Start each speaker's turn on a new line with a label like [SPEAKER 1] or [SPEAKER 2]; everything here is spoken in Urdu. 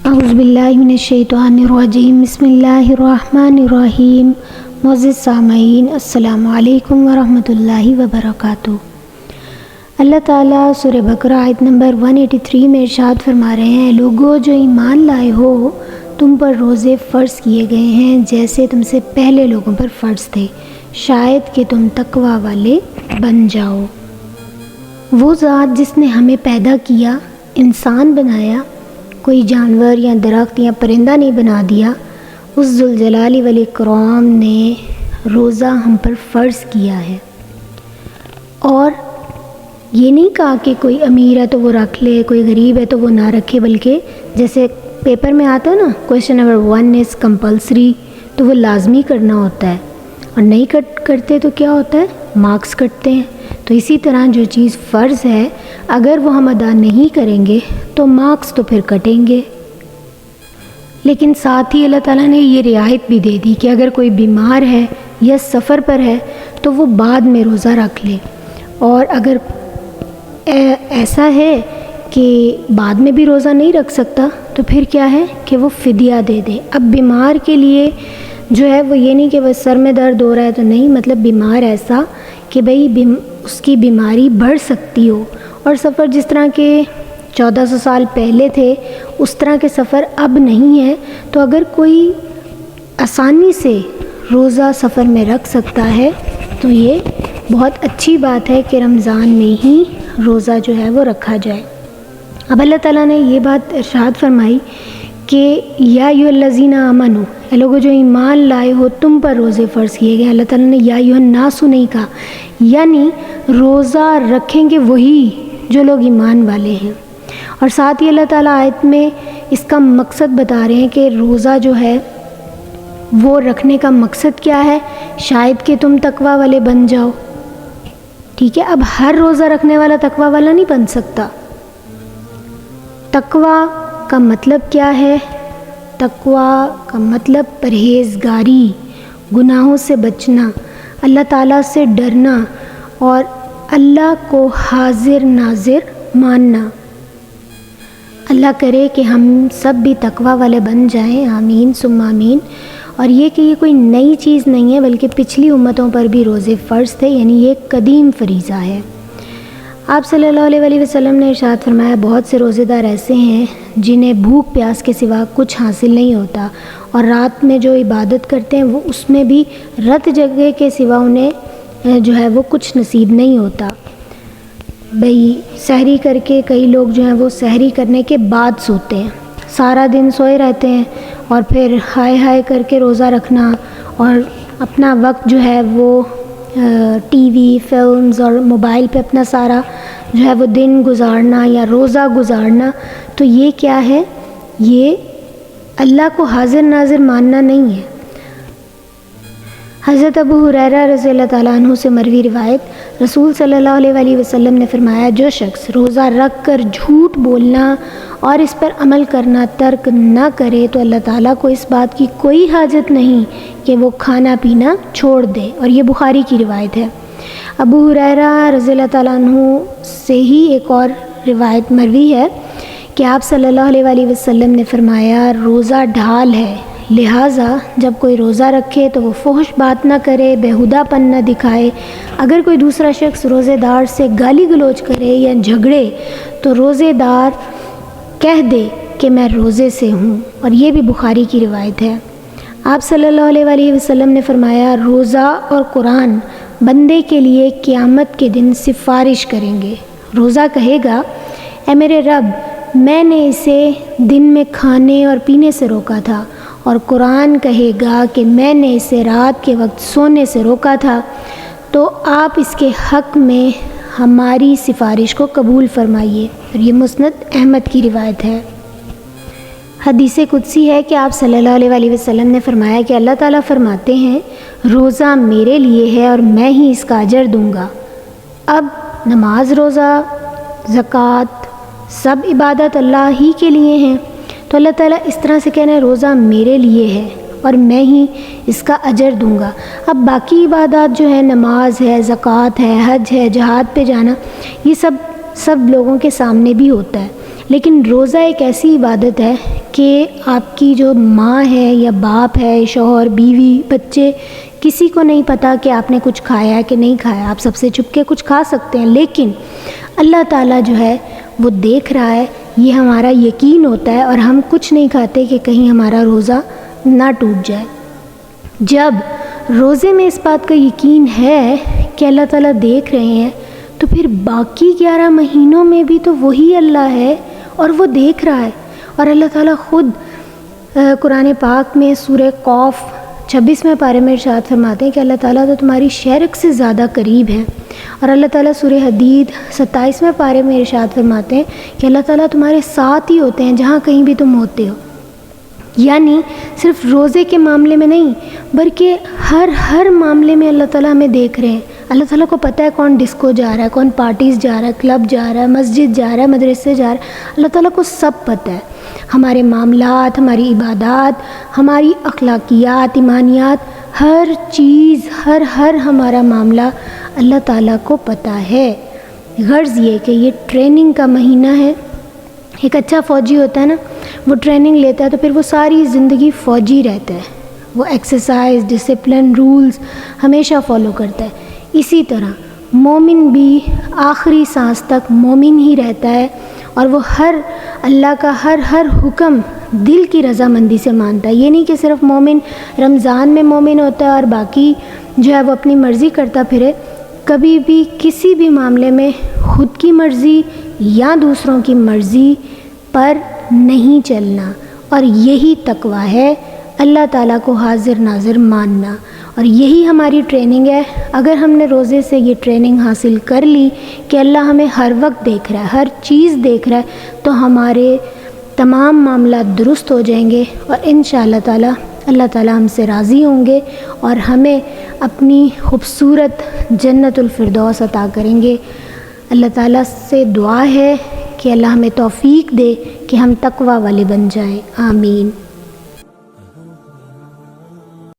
[SPEAKER 1] اعوذ باللہ من الشیطان الرجیم، بسم اللہ الرحمن الرحیم۔ معزز سامعین، السلام علیکم ورحمۃ اللہ وبرکاتہ۔ اللہ تعالیٰ سورہ بقرہ آیت نمبر 183 میں ارشاد فرما رہے ہیں، لوگو جو ایمان لائے ہو تم پر روزے فرض کیے گئے ہیں جیسے تم سے پہلے لوگوں پر فرض تھے، شاید کہ تم تقوی والے بن جاؤ۔ وہ ذات جس نے ہمیں پیدا کیا، انسان بنایا، کوئی جانور یا درخت یا پرندہ نہیں بنا دیا، اس ذوالجلال والاکرام نے روزہ ہم پر فرض کیا ہے۔ اور یہ نہیں کہا کہ کوئی امیر ہے تو وہ رکھ لے، کوئی غریب ہے تو وہ نہ رکھے، بلکہ جیسے پیپر میں آتا ہے نا، کویشچن نمبر 1 از کمپلسری، تو وہ لازمی کرنا ہوتا ہے، اور نہیں کرتے تو کیا ہوتا ہے، مارکس کٹتے ہیں۔ تو اسی طرح جو چیز فرض ہے اگر وہ ہم ادا نہیں کریں گے تو مارکس تو پھر کٹیں گے۔ لیکن ساتھ ہی اللہ تعالیٰ نے یہ رعایت بھی دے دی کہ اگر کوئی بیمار ہے یا سفر پر ہے تو وہ بعد میں روزہ رکھ لے، اور اگر ایسا ہے کہ بعد میں بھی روزہ نہیں رکھ سکتا تو پھر کیا ہے کہ وہ فدیہ دے دے۔ اب بیمار کے لیے جو ہے وہ یہ نہیں کہ بس سر میں درد ہو رہا ہے تو نہیں، مطلب بیمار ایسا کہ بھئی اس کی بیماری بڑھ سکتی ہو، اور سفر جس طرح کے 1400 سال پہلے تھے اس طرح کے سفر اب نہیں ہے، تو اگر کوئی آسانی سے روزہ سفر میں رکھ سکتا ہے تو یہ بہت اچھی بات ہے کہ رمضان میں ہی روزہ جو ہے وہ رکھا جائے۔ اب اللہ تعالیٰ نے یہ بات ارشاد فرمائی کہ یا ایھا الذین آمنوا، اے لوگو جو ایمان لائے ہو تم پر روزے فرض کیے گئے۔ اللہ تعالیٰ نے یا ایھا الناس نہیں کہا، یعنی روزہ رکھیں گے وہی جو لوگ ایمان والے ہیں۔ اور ساتھ ہی اللہ تعالیٰ آیت میں اس کا مقصد بتا رہے ہیں کہ روزہ جو ہے وہ رکھنے کا مقصد کیا ہے، شاید کہ تم تقوی والے بن جاؤ۔ ٹھیک ہے، اب ہر روزہ رکھنے والا تقوی والا نہیں بن سکتا۔ تقوی کا مطلب کیا ہے؟ تقوی کا مطلب پرہیزگاری، گناہوں سے بچنا، اللہ تعالیٰ سے ڈرنا، اور اللہ کو حاضر ناظر ماننا۔ اللہ کرے کہ ہم سب بھی تقوی والے بن جائیں، آمین ثم آمین۔ اور یہ کہ یہ کوئی نئی چیز نہیں ہے بلکہ پچھلی امتوں پر بھی روزے فرض تھے، یعنی یہ قدیم فریضہ ہے۔ آپ صلی اللہ علیہ وسلم نے ارشاد فرمایا، بہت سے روزے دار ایسے ہیں جنہیں بھوک پیاس کے سوا کچھ حاصل نہیں ہوتا، اور رات میں جو عبادت کرتے ہیں وہ اس میں بھی رت جگہ کے سوا انہیں جو ہے وہ کچھ نصیب نہیں ہوتا۔ بھئی سحری کر کے کئی لوگ جو ہیں وہ سحری کرنے کے بعد سوتے ہیں، سارا دن سوئے رہتے ہیں، اور پھر ہائے ہائے کر کے روزہ رکھنا، اور اپنا وقت جو ہے وہ ٹی وی، فلمز اور موبائل پہ اپنا سارا جو ہے وہ دن گزارنا یا روزہ گزارنا، تو یہ کیا ہے؟ یہ اللہ کو حاضر ناظر ماننا نہیں ہے۔ حضرت ابو ہریرہ رضی اللہ تعالیٰ عنہ سے مروی روایت، رسول صلی اللہ علیہ وسلم نے فرمایا، جو شخص روزہ رکھ کر جھوٹ بولنا اور اس پر عمل کرنا ترک نہ کرے تو اللہ تعالیٰ کو اس بات کی کوئی حاجت نہیں کہ وہ کھانا پینا چھوڑ دے۔ اور یہ بخاری کی روایت ہے۔ ابو ہریرہ رضی اللہ تعالیٰ عنہ سے ہی ایک اور روایت مروی ہے کہ آپ صلی اللہ علیہ وسلم نے فرمایا، روزہ ڈھال ہے، لہٰذا جب کوئی روزہ رکھے تو وہ فحش بات نہ کرے، بیہودہ پن نہ دکھائے۔ اگر کوئی دوسرا شخص روزے دار سے گالی گلوچ کرے یا جھگڑے تو روزے دار کہہ دے کہ میں روزے سے ہوں، اور یہ بھی بخاری کی روایت ہے۔ آپ صلی اللہ علیہ وسلم نے فرمایا، روزہ اور قرآن بندے کے لیے قیامت کے دن سفارش کریں گے۔ روزہ کہے گا، اے میرے رب، میں نے اسے دن میں کھانے اور پینے سے روکا تھا، اور قرآن کہے گا کہ میں نے اسے رات کے وقت سونے سے روکا تھا، تو آپ اس کے حق میں ہماری سفارش کو قبول فرمائیے۔ اور یہ مسند احمد کی روایت ہے۔ حدیث قدسی ہے کہ آپ صلی اللہ علیہ وسلم نے فرمایا کہ اللہ تعالیٰ فرماتے ہیں، روزہ میرے لیے ہے اور میں ہی اس کا اجر دوں گا۔ اب نماز، روزہ، زکوٰۃ، سب عبادت اللہ ہی کے لیے ہیں، تو اللہ تعالیٰ اس طرح سے کہنا ہے، روزہ میرے لیے ہے اور میں ہی اس کا اجر دوں گا۔ اب باقی عبادات جو ہے، نماز ہے، زکوٰۃ ہے، حج ہے، جہاد پہ جانا، یہ سب لوگوں کے سامنے بھی ہوتا ہے۔ لیکن روزہ ایک ایسی عبادت ہے کہ آپ کی جو ماں ہے یا باپ ہے، شوہر، بیوی، بچے، کسی کو نہیں پتہ کہ آپ نے کچھ کھایا ہے کہ نہیں کھایا. آپ سب سے چھپ کے کچھ کھا سکتے ہیں، لیکن اللہ تعالیٰ جو ہے وہ دیکھ رہا ہے. یہ ہمارا یقین ہوتا ہے اور ہم کچھ نہیں کھاتے کہ کہیں ہمارا روزہ نہ ٹوٹ جائے. جب روزے میں اس بات کا یقین ہے کہ اللہ تعالیٰ دیکھ رہے ہیں، تو پھر باقی 11 مہینوں میں بھی تو وہی اللہ ہے اور وہ دیکھ رہا ہے. اور اللہ تعالیٰ خود قرآن پاک میں سورہ قاف 26ویں پارے میں ارشاد فرماتے ہیں کہ اللہ تعالیٰ تو تمہاری شرک سے زیادہ قریب ہے. اور اللہ تعالیٰ سورہ حدید 27ویں پارے میں ارشاد فرماتے ہیں کہ اللہ تعالیٰ تمہارے ساتھ ہی ہوتے ہیں جہاں کہیں بھی تم ہوتے ہو. یعنی صرف روزے کے معاملے میں نہیں بلکہ ہر معاملے میں اللہ تعالیٰ ہمیں دیکھ رہے ہیں. اللہ تعالیٰ کو پتہ ہے کون ڈسکو جا رہا ہے، کون پارٹیز جا رہا ہے، کلب جا رہا ہے، مسجد جا رہا ہے، مدرسے جا رہا ہے. اللہ تعالیٰ کو سب پتہ ہے. ہمارے معاملات، ہماری عبادات، ہماری اخلاقیات، ایمانیات، ہر چیز، ہر ہمارا معاملہ اللہ تعالیٰ کو پتہ ہے. غرض یہ کہ یہ ٹریننگ کا مہینہ ہے. ایک اچھا فوجی ہوتا ہے نا، وہ ٹریننگ لیتا ہے تو پھر وہ ساری زندگی فوجی رہتا ہے. وہ ایکسرسائز، ڈسپلن، رولز ہمیشہ فالو کرتا ہے. اسی طرح مومن بھی آخری سانس تک مومن ہی رہتا ہے اور وہ اللہ کا ہر حکم دل کی رضامندی سے مانتا ہے. یہ نہیں کہ صرف مومن رمضان میں مومن ہوتا ہے اور باقی جو ہے وہ اپنی مرضی کرتا پھرے. کبھی بھی کسی بھی معاملے میں خود کی مرضی یا دوسروں کی مرضی پر نہیں چلنا. اور یہی تقویٰ ہے، اللہ تعالیٰ کو حاضر ناظر ماننا. اور یہی ہماری ٹریننگ ہے. اگر ہم نے روزے سے یہ ٹریننگ حاصل کر لی کہ اللہ ہمیں ہر وقت دیکھ رہا ہے، ہر چیز دیکھ رہا ہے، تو ہمارے تمام معاملات درست ہو جائیں گے اور انشاءاللہ تعالیٰ اللہ تعالیٰ ہم سے راضی ہوں گے اور ہمیں اپنی خوبصورت جنت الفردوس عطا کریں گے. اللہ تعالیٰ سے دعا ہے کہ اللہ ہمیں توفیق دے کہ ہم تقویٰ والے بن جائیں. آمین.